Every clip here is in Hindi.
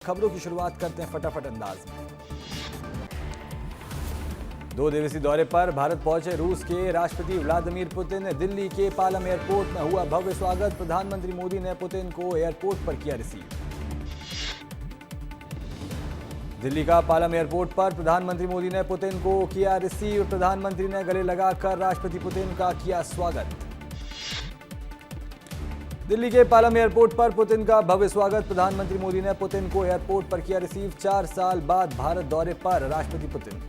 खबरों की शुरुआत करते हैं फटाफट अंदाज में। 2 दिवसीय दौरे पर भारत पहुंचे रूस के राष्ट्रपति व्लादिमीर पुतिन। दिल्ली के पालम एयरपोर्ट में हुआ भव्य स्वागत। प्रधानमंत्री मोदी ने पुतिन को एयरपोर्ट पर किया रिसीव। दिल्ली का पालम एयरपोर्ट पर प्रधानमंत्री मोदी ने पुतिन को किया रिसीव। प्रधानमंत्री ने गले लगाकर राष्ट्रपति पुतिन का किया स्वागत। दिल्ली के पालम एयरपोर्ट पर पुतिन का भव्य स्वागत। प्रधानमंत्री मोदी ने पुतिन को एयरपोर्ट पर किया रिसीव। 4 साल बाद भारत दौरे पर राष्ट्रपति पुतिन।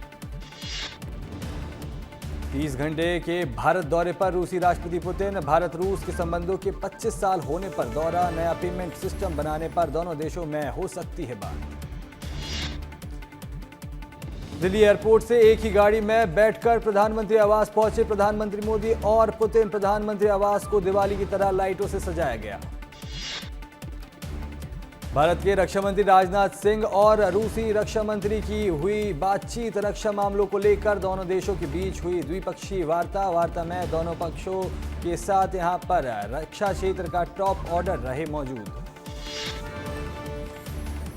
30 घंटे के भारत दौरे पर रूसी राष्ट्रपति पुतिन। भारत रूस के संबंधों के 25 साल होने पर दौरा। नया पेमेंट सिस्टम बनाने पर दोनों देशों में हो सकती है बात। दिल्ली एयरपोर्ट से एक ही गाड़ी में बैठकर प्रधानमंत्री आवास पहुंचे प्रधानमंत्री मोदी और पुतिन। प्रधानमंत्री आवास को दिवाली की तरह लाइटों से सजाया गया। भारत के रक्षा मंत्री राजनाथ सिंह और रूसी रक्षा मंत्री की हुई बातचीत। रक्षा मामलों को लेकर दोनों देशों के बीच हुई द्विपक्षीय वार्ता में दोनों पक्षों के साथ यहां पर रक्षा क्षेत्र का टॉप ऑर्डर रहे मौजूद।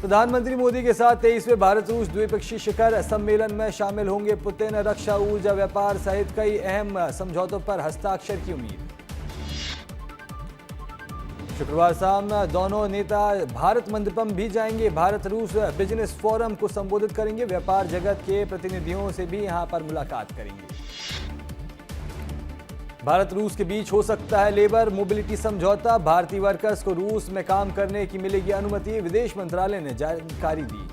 प्रधानमंत्री मोदी के साथ 23वें भारत रूस द्विपक्षीय शिखर सम्मेलन में शामिल होंगे पुतिन। रक्षा, ऊर्जा, व्यापार सहित कई अहम समझौतों पर हस्ताक्षर की उम्मीद। शुक्रवार शाम दोनों नेता भारत मंडपम भी जाएंगे। भारत रूस बिजनेस फोरम को संबोधित करेंगे। व्यापार जगत के प्रतिनिधियों से भी यहां पर मुलाकात करेंगे। भारत रूस के बीच हो सकता है लेबर मोबिलिटी समझौता। भारतीय वर्कर्स को रूस में काम करने की मिलेगी अनुमति। विदेश मंत्रालय ने जानकारी दी।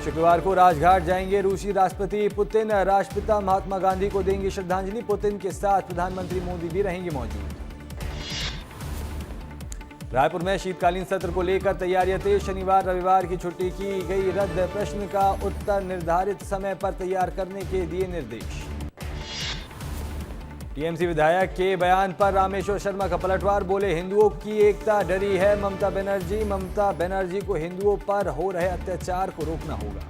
शुक्रवार को राजघाट जाएंगे रूसी राष्ट्रपति पुतिन। राष्ट्रपिता महात्मा गांधी को देंगे श्रद्धांजलि। पुतिन के साथ प्रधानमंत्री मोदी भी रहेंगे मौजूद। रायपुर में शीतकालीन सत्र को लेकर तैयारियां तेज। शनिवार रविवार की छुट्टी की गई रद्द। प्रश्न का उत्तर निर्धारित समय पर तैयार करने के दिए निर्देश। टीएमसी विधायक के बयान पर रामेश्वर शर्मा का पलटवार। बोले हिंदुओं की एकता डरी है ममता बनर्जी को हिंदुओं पर हो रहे अत्याचार को रोकना होगा।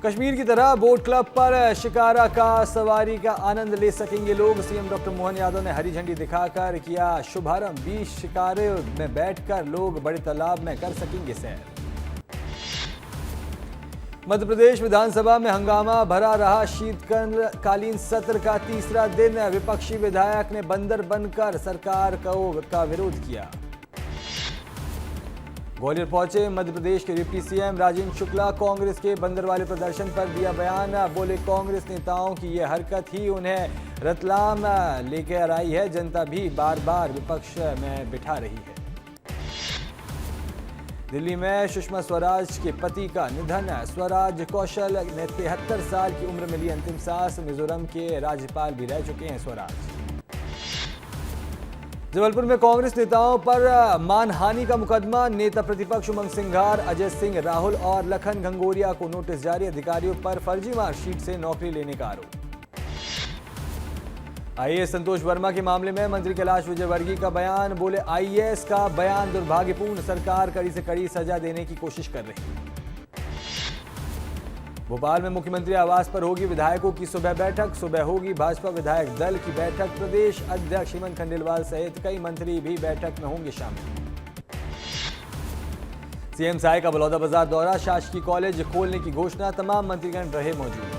कश्मीर की तरह बोट क्लब पर शिकारा का सवारी का आनंद ले सकेंगे लोग। सीएम डॉक्टर मोहन यादव ने हरी झंडी दिखाकर किया शुभारंभ। 20 शिकारे में बैठकर लोग बड़े तालाब में कर सकेंगे सैर। मध्य प्रदेश विधानसभा में हंगामा भरा रहा। शीतकालीन सत्र का तीसरा दिन विपक्षी विधायक ने बंदर बनकर सरकार का विरोध किया। ग्वालियर पहुंचे मध्य प्रदेश के डिप्टी सीएम राजेंद्र शुक्ला। कांग्रेस के बंदर वाले प्रदर्शन पर दिया बयान। बोले कांग्रेस नेताओं की यह हरकत ही उन्हें रतलाम लेकर आई है। जनता भी बार बार विपक्ष में बिठा रही है। दिल्ली में सुषमा स्वराज के पति का निधन। स्वराज कौशल ने 73 साल की उम्र में ली अंतिम सांस। मिजोरम के राज्यपाल भी रह चुके हैं स्वराज। जबलपुर में कांग्रेस नेताओं पर मानहानि का मुकदमा। नेता प्रतिपक्ष उमंग सिंघार, अजय सिंह, राहुल और लखन घंगोरिया को नोटिस जारी। अधिकारियों पर फर्जी मार्कशीट से नौकरी लेने का आरोप। आईएएस संतोष वर्मा के मामले में मंत्री कैलाश विजयवर्गीय का बयान। बोले आईएएस का बयान दुर्भाग्यपूर्ण। सरकार कड़ी से कड़ी सजा देने की कोशिश कर रही है। भोपाल में मुख्यमंत्री आवास पर होगी विधायकों की सुबह बैठक। सुबह होगी भाजपा विधायक दल की बैठक। प्रदेश अध्यक्ष हेमंत खंडेलवाल सहित कई मंत्री भी बैठक में होंगे शामिल। सीएम साय का बलौदाबाजार दौरा। शासकीय कॉलेज खोलने की घोषणा। तमाम मंत्रीगण रहे मौजूद।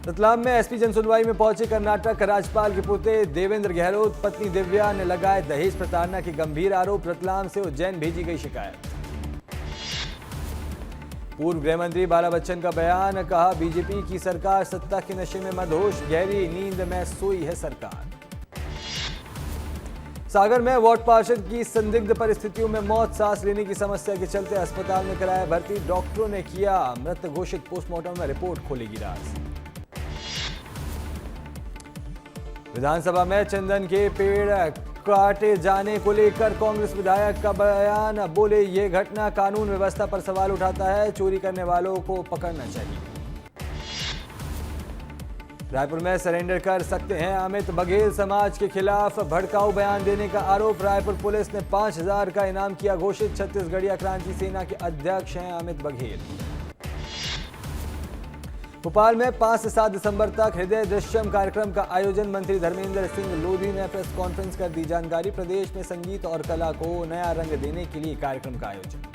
रतलाम में एसपी जनसुनवाई में पहुंचे कर्नाटक राज्यपाल के पोते देवेंद्र गहलोत। पत्नी दिव्या ने लगाए दहेज प्रताड़ना के गंभीर आरोप। रतलाम से उज्जैन भेजी गई शिकायत। पूर्व गृह मंत्री बाला बच्चन का बयान। कहा बीजेपी की सरकार सत्ता के नशे में मदहोश। गहरी नींद में सोई है सरकार। सागर में वार्ड पार्षद की संदिग्ध परिस्थितियों में मौत। सांस लेने की समस्या के चलते अस्पताल में कराया भर्ती। डॉक्टरों ने किया मृत घोषित। पोस्टमार्टम में रिपोर्ट खोलेगी राज। विधानसभा में चंदन के पेड़ काटे जाने को लेकर कांग्रेस विधायक का बयान। बोले ये घटना कानून व्यवस्था पर सवाल उठाता है। चोरी करने वालों को पकड़ना चाहिए। रायपुर में सरेंडर कर सकते हैं अमित बघेल। समाज के खिलाफ भड़काऊ बयान देने का आरोप। रायपुर पुलिस ने 5000 का इनाम किया घोषित। छत्तीसगढ़िया क्रांति सेना के अध्यक्ष हैं अमित बघेल। भोपाल में 5 से 7 दिसंबर तक हृदय दृश्यम कार्यक्रम का आयोजन। मंत्री धर्मेंद्र सिंह लोधी ने प्रेस कॉन्फ्रेंस कर दी जानकारी। प्रदेश में संगीत और कला को नया रंग देने के लिए कार्यक्रम का आयोजन।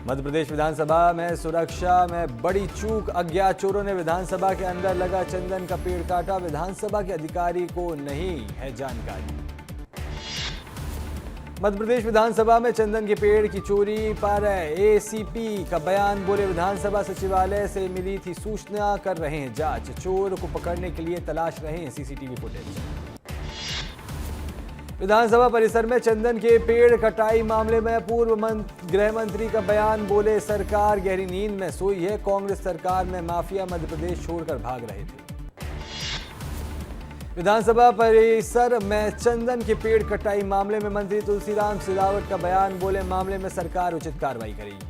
मध्य प्रदेश विधानसभा में सुरक्षा में बड़ी चूक। अज्ञात चोरों ने विधानसभा के अंदर लगा चंदन का पेड़ काटा। विधानसभा के अधिकारी को नहीं है जानकारी। मध्य प्रदेश विधानसभा में चंदन के पेड़ की चोरी पर एसीपी का बयान। बोले विधानसभा सचिवालय से मिली थी सूचना, कर रहे हैं जांच। चोर को पकड़ने के लिए तलाश रहे हैं सीसीटीवी फुटेज। विधानसभा परिसर में चंदन के पेड़ कटाई मामले में पूर्व गृह मंत्री का बयान। बोले सरकार गहरी नींद में सोई है। कांग्रेस सरकार में माफिया मध्य प्रदेश छोड़कर भाग रहे थे। विधानसभा परिसर में चंदन के पेड़ कटाई मामले में मंत्री तुलसीराम सिलावट का बयान। बोले मामले में सरकार उचित कार्रवाई करेगी।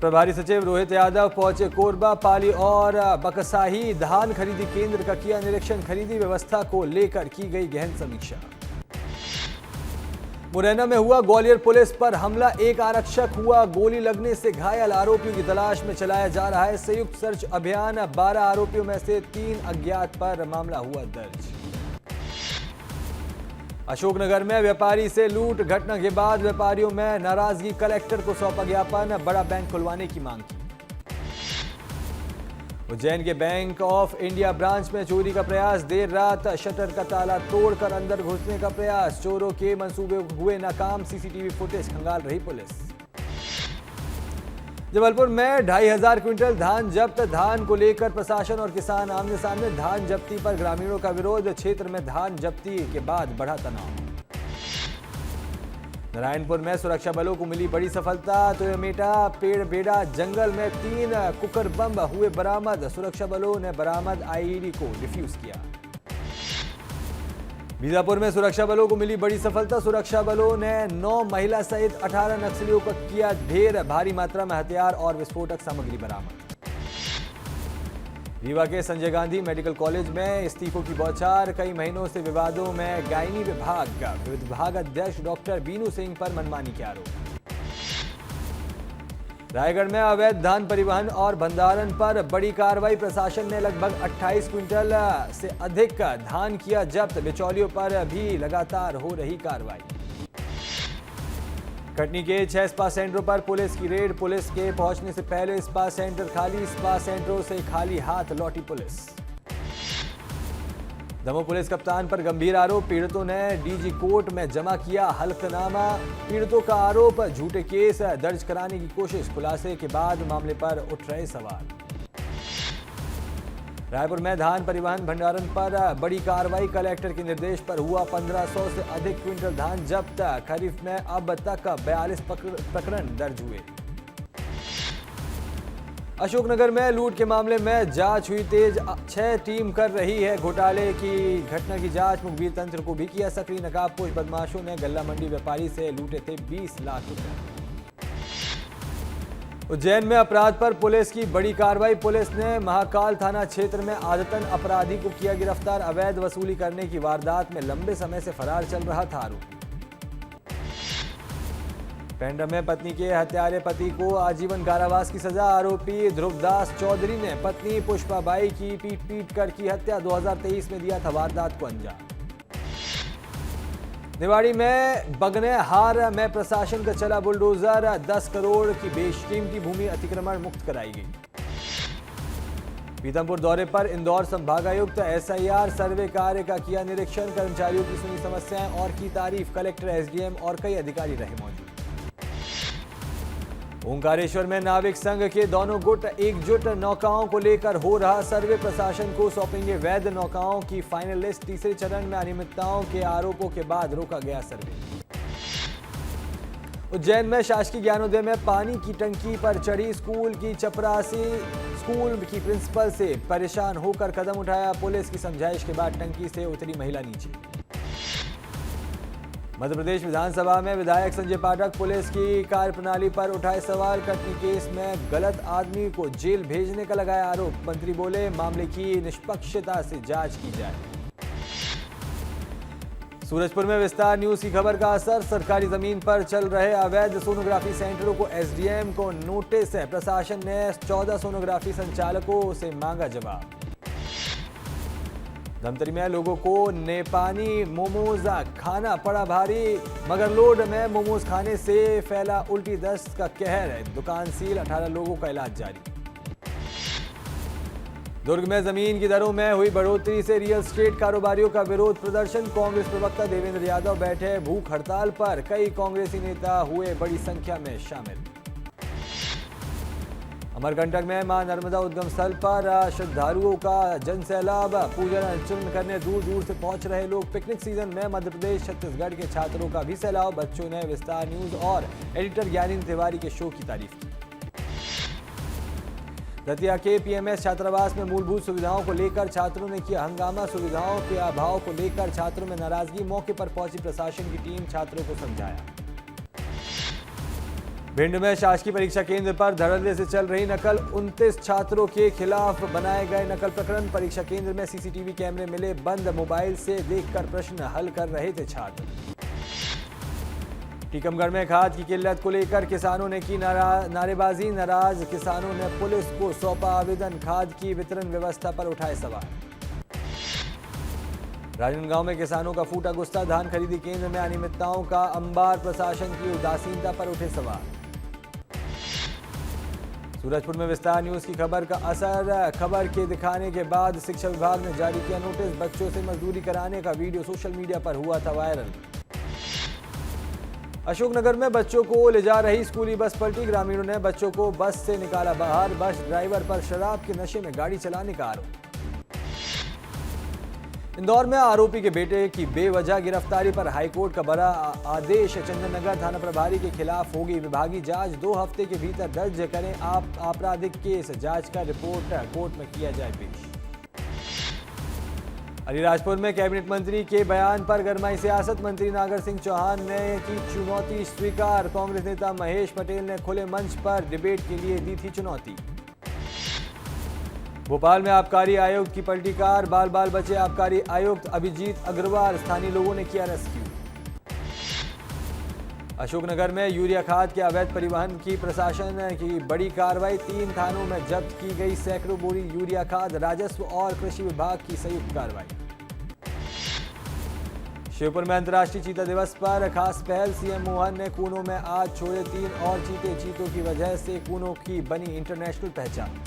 प्रभारी सचिव रोहित यादव पहुंचे कोरबा, पाली और बकसाही धान खरीदी केंद्र का किया निरीक्षण। खरीदी व्यवस्था को लेकर की गई गहन समीक्षा। मुरैना में हुआ ग्वालियर पुलिस पर हमला। एक आरक्षक हुआ गोली लगने से घायल। आरोपियों की तलाश में चलाया जा रहा है संयुक्त सर्च अभियान। 12 आरोपियों में से 3 अज्ञात पर मामला हुआ दर्ज। अशोकनगर में व्यापारी से लूट घटना के बाद व्यापारियों में नाराजगी। कलेक्टर को सौंपा ज्ञापन। बड़ा बैंक खुलवाने की मांग की। उज्जैन के बैंक ऑफ इंडिया ब्रांच में चोरी का प्रयास। देर रात शटर का ताला तोड़कर अंदर घुसने का प्रयास। चोरों के मंसूबे हुए नाकाम। सीसीटीवी फुटेज खंगाल रही पुलिस। जबलपुर में 2500 क्विंटल धान जब्त। धान को लेकर प्रशासन और किसान आमने सामने। धान जब्ती पर ग्रामीणों का विरोध। क्षेत्र में धान जब्ती के बाद बढ़ा तनाव। नारायणपुर में सुरक्षा बलों को मिली बड़ी सफलता। तोयमेटा पेड़ बेड़ा जंगल में 3 कुकर बम हुए बरामद। सुरक्षा बलों ने बरामद आईईडी को डिफ्यूज किया। बीजापुर में सुरक्षा बलों को मिली बड़ी सफलता। सुरक्षा बलों ने 9 महिला सहित 18 नक्सलियों को किया ढेर। भारी मात्रा में हथियार और विस्फोटक सामग्री बरामद। रीवा के संजय गांधी मेडिकल कॉलेज में इस्तीफों की बौछार। कई महीनों से विवादों में गायनी विभाग अध्यक्ष डॉक्टर बीनू सिंह पर मनमानी के आरोप। रायगढ़ में अवैध धान परिवहन और भंडारण पर बड़ी कार्रवाई। प्रशासन ने लगभग 28 क्विंटल से अधिक धान किया जब्त। बिचौलियों पर भी लगातार हो रही कार्रवाई। कटनी के 6 स्पा सेंटरों पर पुलिस की रेड। पुलिस के पहुंचने से पहले स्पा सेंटर खाली। स्पा सेंटरों से खाली हाथ लौटी पुलिस। दमोह पुलिस कप्तान पर गंभीर आरोप। पीड़ितों ने डीजी कोर्ट में जमा किया हलफनामा। पीड़ितों का आरोप झूठे केस दर्ज कराने की कोशिश। खुलासे के बाद मामले पर उठ रहे सवाल। रायपुर में धान परिवहन भंडारण पर बड़ी कार्रवाई। कलेक्टर के निर्देश पर हुआ 1500 से अधिक क्विंटल धान जब्त। खरीफ में अब तक 42 प्रकरण दर्ज हुए। अशोकनगर में लूट के मामले में जांच हुई तेज। 6 टीम कर रही है घोटाले की घटना की जांच। मुखबिर तंत्र को भी किया सक्रिय। नकाबपोश बदमाशों ने गल्ला मंडी व्यापारी से लूटे थे 20 लाख रुपए। उज्जैन में अपराध पर पुलिस की बड़ी कार्रवाई। पुलिस ने महाकाल थाना क्षेत्र में आदतन अपराधी को किया गिरफ्तार। अवैध वसूली करने की वारदात में लंबे समय से फरार चल रहा था आरोपी। पेंड्रा में पत्नी के हत्यारे पति को आजीवन कारावास की सजा। आरोपी ध्रुवदास चौधरी ने पत्नी पुष्पाबाई की पीट कर की हत्या। 2023 में दिया था वारदात को अंजाम। निवाड़ी में बगनेहार में प्रशासन का चला बुलडोजर। 10 करोड़ की बेशकीमती भूमि अतिक्रमण मुक्त कराई गई। पीतमपुर दौरे पर इंदौर संभागायुक्त। एसआईआर सर्वे कार्य का किया निरीक्षण। कर्मचारियों की सुनी समस्याएं और की तारीफ। कलेक्टर, एसडीएम और कई अधिकारी रहे मौजूद। ओंकारेश्वर में नाविक संघ के दोनों गुट एकजुट। नौकाओं को लेकर हो रहा सर्वे। प्रशासन को सौंपेंगे वैध नौकाओं की फाइनल लिस्ट। तीसरे चरण में अनियमितताओं के आरोपों के बाद रोका गया सर्वे। उज्जैन में शासकीय ज्ञानोदय में पानी की टंकी पर चढ़ी स्कूल की चपरासी। स्कूल की प्रिंसिपल से परेशान होकर कदम उठाया। पुलिस की समझाइश के बाद टंकी से उतरी महिला नीचे। मध्य प्रदेश विधानसभा में विधायक संजय पाठक पुलिस की कार्यप्रणाली पर उठाए सवाल। कटनी केस में गलत आदमी को जेल भेजने का लगाया आरोप। मंत्री बोले मामले की निष्पक्षता से जांच की जाए। सूरजपुर में विस्तार न्यूज की खबर का असर, सरकारी जमीन पर चल रहे अवैध सोनोग्राफी सेंटरों को एसडीएम को नोटिस है। प्रशासन ने 14 सोनोग्राफी संचालकों से मांगा जवाब। धमतरी में लोगों को नेपानी मोमोज खाना पड़ा भारी, मगरलोड में मोमोज खाने से फैला उल्टी दस्त का कहर। दुकान सील, 18 लोगों का इलाज जारी। दुर्ग में जमीन की दरों में हुई बढ़ोतरी से रियल एस्टेट कारोबारियों का विरोध प्रदर्शन। कांग्रेस प्रवक्ता देवेंद्र यादव बैठे भूख हड़ताल पर, कई कांग्रेसी नेता हुए बड़ी संख्या में शामिल। अमरकंटक में मां नर्मदा उद्गम स्थल पर श्रद्धालुओं का जनसैलाब, पूजन अर्चन करने दूर दूर से पहुंच रहे लोग। पिकनिक सीजन में मध्य प्रदेश छत्तीसगढ़ के छात्रों का भी सैलाब। बच्चों ने विस्तार न्यूज और एडिटर ज्ञानेंद्र तिवारी के शो की तारीफ की। दतिया के पीएमएस छात्रावास में मूलभूत सुविधाओं को लेकर छात्रों ने किया हंगामा। सुविधाओं के अभाव को लेकर छात्रों में नाराजगी। मौके पर पहुंची प्रशासन की टीम छात्रों को समझाया। भिंड में शासकीय परीक्षा केंद्र पर धड़ल्ले से चल रही नकल, 29 छात्रों के खिलाफ बनाए गए नकल प्रकरण। परीक्षा केंद्र में सीसीटीवी कैमरे मिले बंद, मोबाइल से देखकर प्रश्न हल कर रहे थे छात्र। टीकमगढ़ में खाद की किल्लत को लेकर किसानों ने की नारेबाजी। नाराज किसानों ने पुलिस को सौंपा आवेदन। खाद की वितरण व्यवस्था पर उठाए सवाल। राजनांदगांव में किसानों का फूटा गुस्सा, धान खरीदी केंद्र में अनियमितताओं का अंबार। प्रशासन की उदासीनता पर उठे सवाल। सूरजपुर में विस्तार न्यूज की खबर का असर, खबर के दिखाने के बाद शिक्षा विभाग ने जारी किया नोटिस। बच्चों से मजदूरी कराने का वीडियो सोशल मीडिया पर हुआ था वायरल। अशोकनगर में बच्चों को ले जा रही स्कूली बस पलटी, ग्रामीणों ने बच्चों को बस से निकाला बाहर। बस ड्राइवर पर शराब के नशे में गाड़ी चलाने का आरोप। इंदौर में आरोपी के बेटे की बेवजह गिरफ्तारी पर हाईकोर्ट का बड़ा आदेश। चंदननगर थाना प्रभारी के खिलाफ होगी विभागीय जांच। 2 हफ्ते के भीतर दर्ज करें आपराधिक केस। जांच का रिपोर्ट कोर्ट में किया जाए पेश। अलीराजपुर में कैबिनेट मंत्री के बयान पर गरमाई सियासत। मंत्री नागर सिंह चौहान ने की चुनौती स्वीकार। कांग्रेस नेता महेश पटेल ने खुले मंच पर डिबेट के लिए दी थी चुनौती। भोपाल में आबकारी आयुक्त की पलटी कार, बाल बाल बचे आबकारी आयुक्त अभिजीत अग्रवाल। स्थानीय लोगों ने किया रेस्क्यू। अशोकनगर में यूरिया खाद के अवैध परिवहन की प्रशासन की बड़ी कार्रवाई। 3 थानों में जब्त की गई सैकड़ों बोरी यूरिया खाद। राजस्व और कृषि विभाग की संयुक्त कार्रवाई। शिवपुर में अंतर्राष्ट्रीय चीता दिवस पर खास पहल। सीएम मोहन ने कूनों में आज छोड़े 3 और चीते। चीतों की वजह से कूनों की बनी इंटरनेशनल पहचान।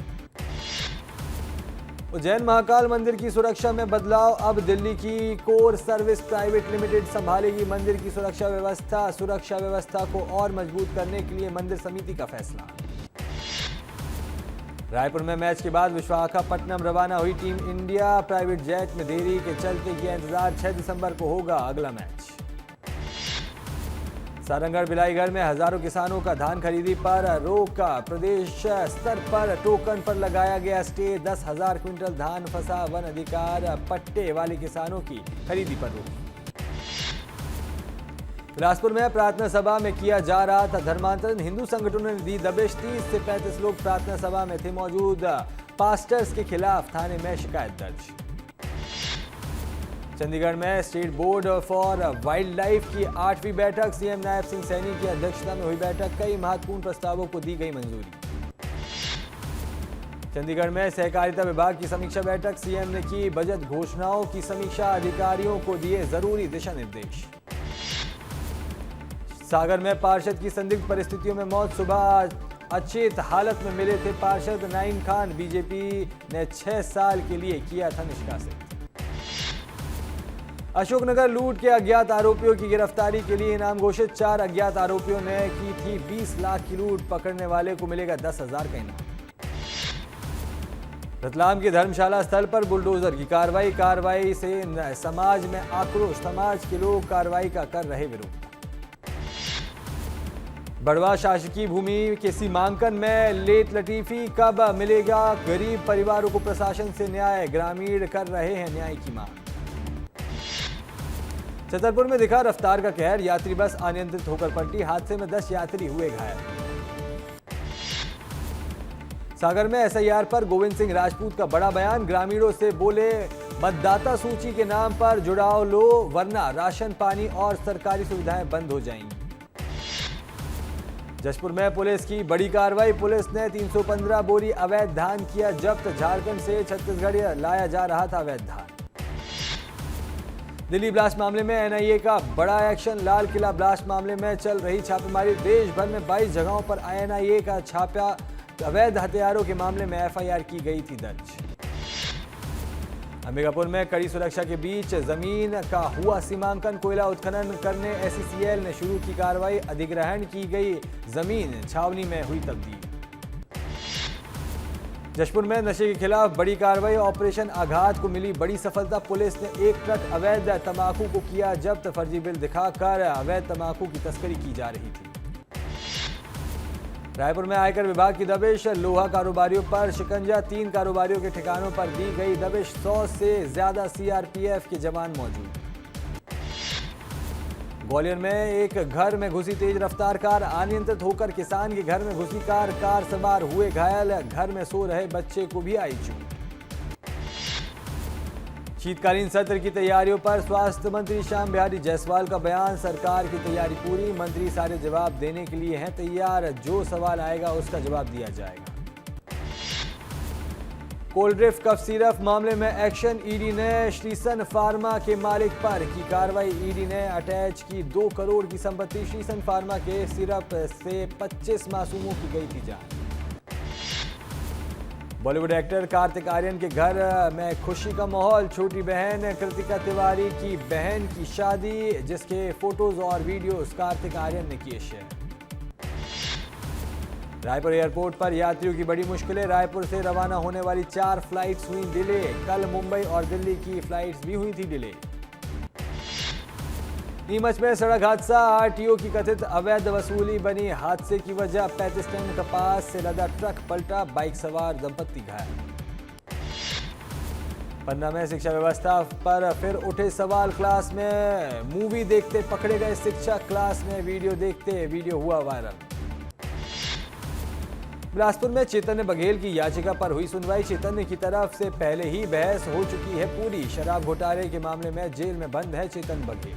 उज्जैन महाकाल मंदिर की सुरक्षा में बदलाव, अब दिल्ली की कोर सर्विस प्राइवेट लिमिटेड संभालेगी मंदिर की सुरक्षा व्यवस्था। सुरक्षा व्यवस्था को और मजबूत करने के लिए मंदिर समिति का फैसला। रायपुर में मैच के बाद विशाखापट्टनम रवाना हुई टीम इंडिया। प्राइवेट जेट में देरी के चलते किया इंतजार, 6 दिसंबर को होगा अगला मैच। सारंगढ़ बिलाईगढ़ में हजारों किसानों का धान खरीदी पर रोक। प्रदेश स्तर पर टोकन पर लगाया गया स्टे। 10,000 क्विंटल धान फंसा। वन अधिकार पट्टे वाले किसानों की खरीदी पर रोक। बिलासपुर में प्रार्थना सभा में किया जा रहा था धर्मांतरण। हिंदू संगठनों ने दी दबिश। 30 से 35 लोग प्रार्थना सभा में थे मौजूद। पास्टर्स के खिलाफ थाने में शिकायत दर्ज। चंडीगढ़ में state board for wild life की 8वीं बैठक। सीएम नायब सिंह सैनी की अध्यक्षता में हुई बैठक। कई महत्वपूर्ण प्रस्तावों को दी गई मंजूरी। चंडीगढ़ में सहकारिता विभाग की समीक्षा बैठक। सीएम ने की बजट घोषणाओं की समीक्षा। अधिकारियों को दिए जरूरी दिशा निर्देश। सागर में पार्षद की संदिग्ध परिस्थितियों में मौत। सुबह अचेत हालत में मिले थे पार्षद नाइम खान। बीजेपी ने 6 साल के लिए किया था निष्कासित। अशोकनगर लूट के अज्ञात आरोपियों की गिरफ्तारी के लिए इनाम घोषित। 4 अज्ञात आरोपियों ने की थी 20 लाख की लूट। पकड़ने वाले को मिलेगा 10,000 का इनाम। रतलाम के धर्मशाला स्थल पर बुलडोजर की कार्रवाई से समाज में आक्रोश। समाज के लोग कार्रवाई का कर रहे विरोध। बड़वा शासकीय भूमि के सीमांकन में लेट लतीफी, कब मिलेगा गरीब परिवारों को प्रशासन से न्याय। ग्रामीण कर रहे हैं न्याय की मांग। छतरपुर में दिखा रफ्तार का कहर। यात्री बस अनियंत्रित होकर पलटी। हादसे में 10 यात्री हुए घायल। सागर में एसआईआर पर गोविंद सिंह राजपूत का बड़ा बयान। ग्रामीणों से बोले मतदाता सूची के नाम पर जुड़ाव लो वरना राशन पानी और सरकारी सुविधाएं बंद हो जाएंगी। जशपुर में पुलिस की बड़ी कार्रवाई, पुलिस ने 315 बोरी अवैध धान किया जब्त। झारखंड से छत्तीसगढ़ लाया जा रहा था अवैध धान। दिल्ली ब्लास्ट मामले में एनआईए का बड़ा एक्शन, लाल किला ब्लास्ट मामले में चल रही छापेमारी। देश भर में 22 जगहों पर एनआईए का छापा, अवैध हथियारों के मामले में एफआईआर की गई थी दर्ज। अंबिकापुर में कड़ी सुरक्षा के बीच जमीन का हुआ सीमांकन, कोयला उत्खनन करने एसईसीएल ने शुरू की कार्रवाई। अधिग्रहण की गई जमीन छावनी में हुई तब्दील। जशपुर में नशे के खिलाफ बड़ी कार्रवाई, ऑपरेशन आघात को मिली बड़ी सफलता। पुलिस ने एक ट्रक अवैध तंबाकू को किया जब्त। फर्जी बिल दिखाकर अवैध तंबाकू की तस्करी की जा रही थी। रायपुर में आयकर विभाग की दबिश, लोहा कारोबारियों पर शिकंजा। 3 कारोबारियों के ठिकानों पर दी गई दबिश। 100 से ज्यादा सीआरपीएफ के जवान मौजूद। ग्वालियर में एक घर में घुसी तेज रफ्तार कार, अनियंत्रित होकर किसान के घर में घुसी कार सवार हुए घायल। घर में सो रहे बच्चे को भी आई चोट। शीतकालीन सत्र की तैयारियों पर स्वास्थ्य मंत्री श्याम बिहारी जायसवाल का बयान, सरकार की तैयारी पूरी, मंत्री सारे जवाब देने के लिए हैं तैयार, जो सवाल आएगा उसका जवाब दिया जाएगा। कोल्ड ड्रिफ्ट कफ सिरप मामले में एक्शन, ईडी ने श्रीसन फार्मा के मालिक पर की कार्रवाई। ईडी ने अटैच की 2 करोड़ की संपत्ति। श्रीसन फार्मा के सिरप से 25 मासूमों की गई थी जान। बॉलीवुड एक्टर कार्तिक आर्यन के घर में खुशी का माहौल, छोटी बहन कृतिका तिवारी की बहन की शादी, जिसके फोटोज और वीडियोस कार्तिक आर्यन ने किए शेयर। रायपुर एयरपोर्ट पर यात्रियों की बड़ी मुश्किलें, रायपुर से रवाना होने वाली 4 फ्लाइट्स हुई डिले। कल मुंबई और दिल्ली की फ्लाइट्स भी हुई थी डिले। नीमच में सड़क हादसा, आरटीओ की कथित अवैध वसूली बनी हादसे की वजह। 35 टन कपास से लदा ट्रक पलटा, बाइक सवार दंपत्ति घायल। पन्ना में शिक्षा व्यवस्था पर फिर उठे सवाल, क्लास में मूवी देखते पकड़े गए शिक्षक, क्लास में वीडियो देखते वीडियो हुआ वायरल। बिलासपुर में चैतन्य बघेल की याचिका पर हुई सुनवाई, चैतन्य की तरफ से पहले ही बहस हो चुकी है पूरी। शराब घोटाले के मामले में जेल में बंद है चैतन्य बघेल।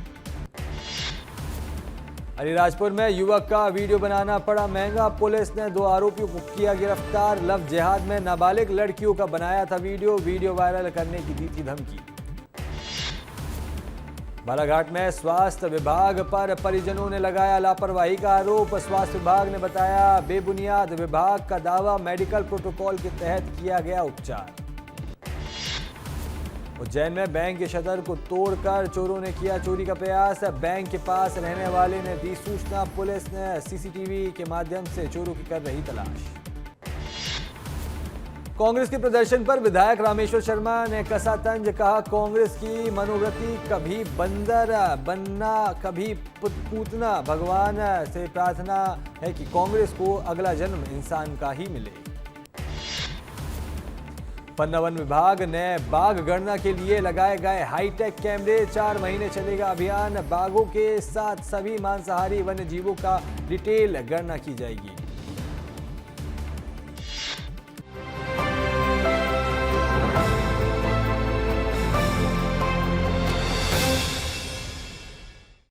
अलीराजपुर में युवक का वीडियो बनाना पड़ा महंगा, पुलिस ने 2 आरोपियों को किया गिरफ्तार। लव जिहाद में नाबालिग लड़कियों का बनाया था वीडियो वायरल करने की दी थी धमकी। बालाघाट में स्वास्थ्य विभाग पर परिजनों ने लगाया लापरवाही का आरोप, स्वास्थ्य विभाग ने बताया बेबुनियाद। विभाग का दावा, मेडिकल प्रोटोकॉल के तहत किया गया उपचार। उज्जैन में बैंक के शटर को तोड़कर चोरों ने किया चोरी का प्रयास, बैंक के पास रहने वाले ने दी सूचना, पुलिस ने सीसीटीवी के माध्यम से चोरों की कर रही तलाश। कांग्रेस के प्रदर्शन पर विधायक रामेश्वर शर्मा ने कसा तंज, कहा कांग्रेस की मनोवृत्ति कभी बंदर बनना कभी पूतना। भगवान से प्रार्थना है कि कांग्रेस को अगला जन्म इंसान का ही मिले। पन्ना वन विभाग ने बाघ गणना के लिए लगाए गए हाईटेक कैमरे, 4 महीने चलेगा अभियान। बाघों के साथ सभी मांसाहारी वन्य जीवों का डिटेल गणना की जाएगी।